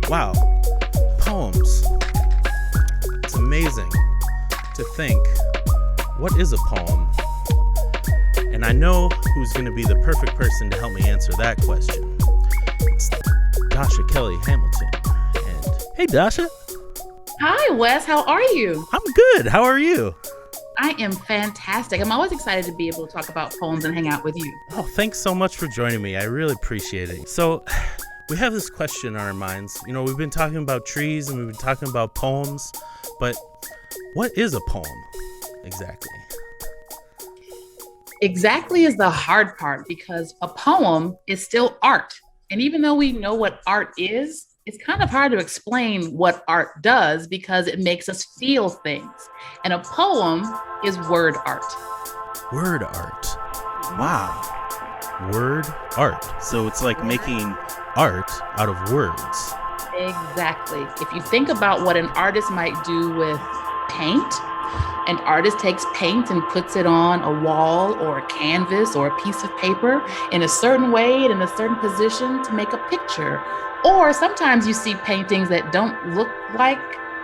Wow. Poems. It's amazing to think, what is a poem? And I know who's going to be the perfect person to help me answer that question. It's Dasha Kelly Hamilton. And hey, Dasha. Hi, Wes. How are you? I'm good. How are you? I am fantastic. I'm always excited to be able to talk about poems and hang out with you. Oh, thanks so much for joining me. I really appreciate it. So, we have this question in our minds. You know, we've been talking about trees and we've been talking about poems, but what is a poem exactly? Exactly is the hard part because a poem is still art. And even though we know what art is, it's kind of hard to explain what art does because it makes us feel things. And a poem is word art. Word art. Wow. Word art. So it's like making art out of words. Exactly. If you think about what an artist might do with paint, an artist takes paint and puts it on a wall or a canvas or a piece of paper in a certain way and in a certain position to make a picture. Or sometimes you see paintings that don't look like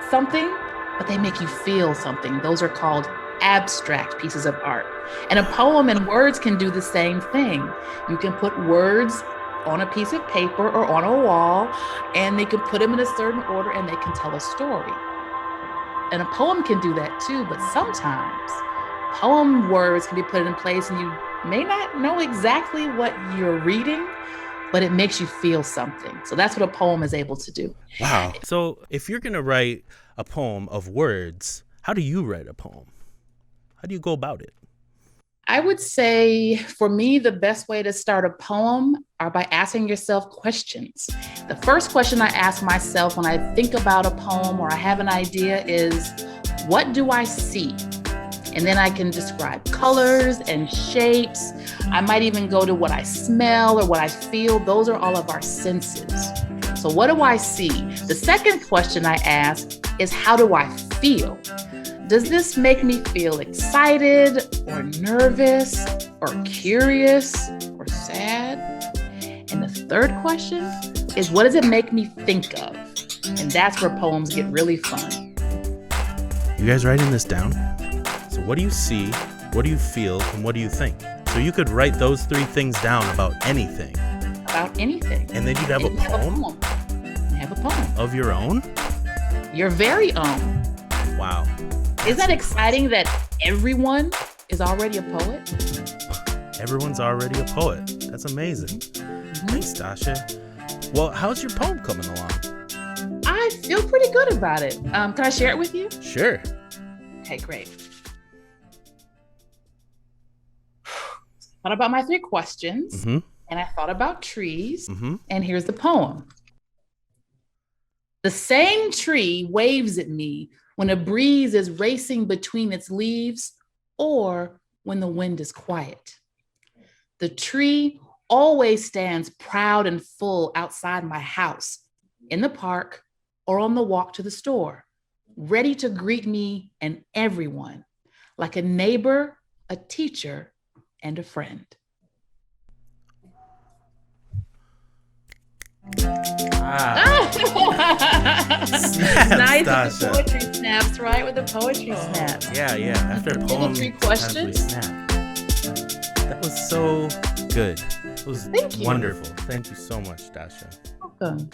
something, but they make you feel something. Those are called abstract pieces of art. And a poem and words can do the same thing. You can put words on a piece of paper or on a wall, and they can put them in a certain order and they can tell a story. And a poem can do that too, but sometimes poem words can be put in place and you may not know exactly what you're reading, but it makes you feel something. So that's what a poem is able to do. Wow. So if you're going to write a poem of words, how do you write a poem? How do you go about it? I would say for me, the best way to start a poem are by asking yourself questions. The first question I ask myself when I think about a poem or I have an idea is, what do I see? And then I can describe colors and shapes. I might even go to what I smell or what I feel. Those are all of our senses. So what do I see? The second question I ask is, how do I feel? Does this make me feel excited or nervous or curious or sad? And the third question is, what does it make me think of? And that's where poems get really fun. You guys writing this down? So what do you see, what do you feel, and what do you think? So you could write those three things down about anything. About anything. And then you'd have a poem? You have a poem. Of your own? Your very own. Wow. Isn't that exciting that everyone is already a poet? Everyone's already a poet. That's amazing. Mm-hmm. Thanks, Dasha. Well, how's your poem coming along? I feel pretty good about it. Can I share it with you? Sure. Okay, great. Thought about my three questions, and I thought about trees, and here's the poem. The same tree waves at me when a breeze is racing between its leaves or when the wind is quiet. The tree always stands proud and full outside my house, in the park, or on the walk to the store, ready to greet me and everyone, like a neighbor, a teacher, and a friend. Snaps, nice Dasha. with the poetry snaps, right? With the poetry snaps. Yeah. After a poem, three questions. That was so good. It was Thank you. wonderful. Thank you so much, Dasha. Welcome.